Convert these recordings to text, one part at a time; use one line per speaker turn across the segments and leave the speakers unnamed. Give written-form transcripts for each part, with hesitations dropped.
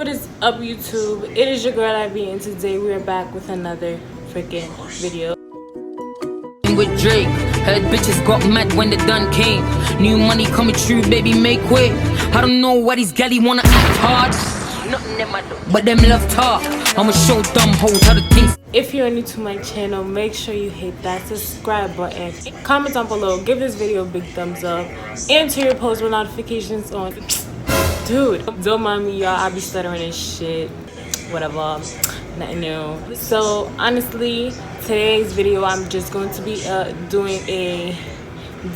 What is up, YouTube? It is your girl Ivy, and today we are back with another freaking video.
With Drake, heard bitches got mad when the done came. New money coming true, baby, make way. I don't know why these galley wanna act hard. Nothing in my door, but them love talk. I'ma show dumb hoes how to think.
If you're new to my channel, make sure you hit that subscribe button. Comment down below, give this video a big thumbs up, and turn your post with notifications on. Dude, don't mind me, y'all. I be stuttering and shit. Whatever. Nothing new. So honestly, today's video I'm just going to be doing a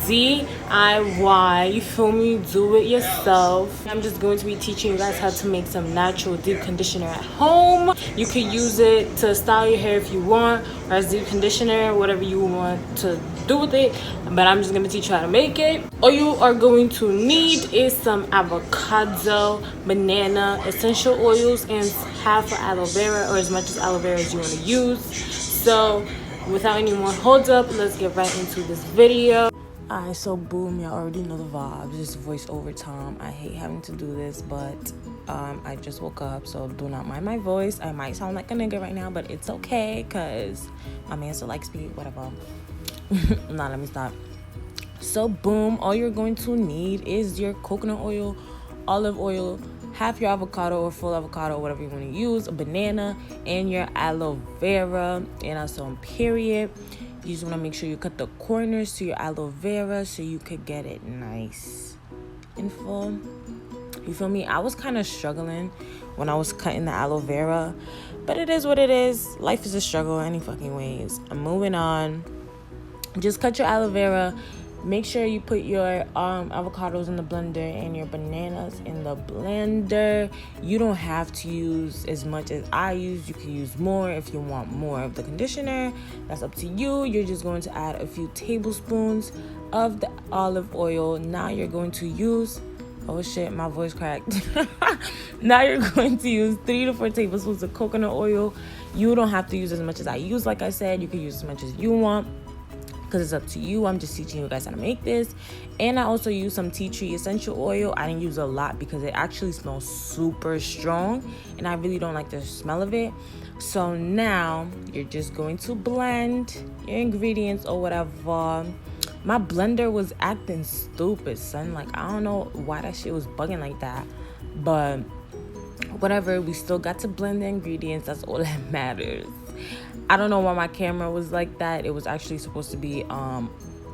DIY, you feel me, do it yourself. I'm just going to be teaching you guys how to make some natural deep conditioner at home. You can use it to style your hair if you want, or as deep conditioner, whatever you want to do with it, but I'm just going to teach you how to make it. All you are going to need is some avocado, banana, essential oils, and half of aloe vera, or as much as aloe vera as you want to use. So without any more hold up, let's get right into this video. Alright, so boom, y'all already know the vibes. It's voiceover time. I hate having to do this, but I just woke up, so do not mind my voice. I might sound like a nigga right now, but it's okay, because my man still likes me, whatever. Nah, let me stop. So boom, all you're going to need is your coconut oil, olive oil, half your avocado or full avocado, whatever you want to use, a banana, and your aloe vera, and also on period. You just want to make sure you cut the corners to your aloe vera so you could get it nice and full. You feel me? I was kind of struggling when I was cutting the aloe vera, but it is what it is. Life is a struggle any fucking ways. I'm moving on. Just cut your aloe vera. Make sure you put your avocados in the blender and your bananas in the blender. You don't have to use as much as I use. You can use more if you want more of the conditioner. That's up to you. You're just going to add a few tablespoons of the olive oil. Now you're going to use, oh shit, my voice cracked. Now you're going to use 3 to 4 tablespoons of coconut oil. You don't have to use as much as I use. Like I said, you can use as much as you want, because it's up to you. I'm just teaching you guys how to make this. And I also use some tea tree essential oil. I didn't use a lot because it actually smells super strong and I really don't like the smell of it. So now you're just going to blend your ingredients or whatever. My blender was acting stupid, son. Like, I don't know why that shit was bugging like that, but whatever, we still got to blend the ingredients. That's all that matters. I don't know why my camera was like that. It was actually supposed to be on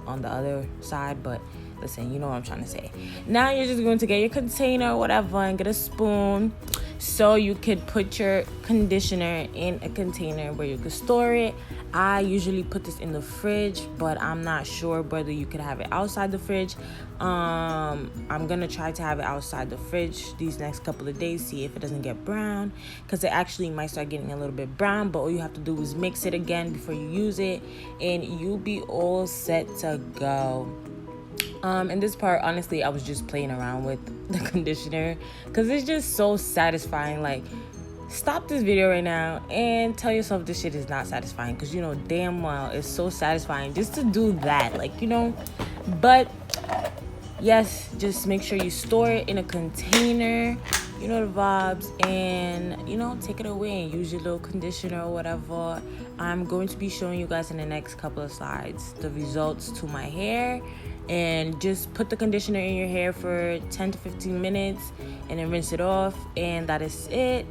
the other side, but listen, you know what I'm trying to say. Now you're just going to get your container or whatever and get a spoon so you could put your conditioner in a container where you could store it. I usually put this in the fridge, but I'm not sure whether you could have it outside the fridge. I'm gonna try to have it outside the fridge these next couple of days, see if it doesn't get brown, because it actually might start getting a little bit brown, but all you have to do is mix it again before you use it and you'll be all set to go. In this part, honestly, I was just playing around with the conditioner because it's just so satisfying. Like, stop this video right now and tell yourself this shit is not satisfying, because you know damn well it's so satisfying just to do that, like, you know. But yes, just make sure you store it in a container, you know the vibes, and you know, take it away and use your little conditioner or whatever. I'm going to be showing you guys in the next couple of slides the results to my hair. And just put the conditioner in your hair for 10 to 15 minutes and then rinse it off, and that is it.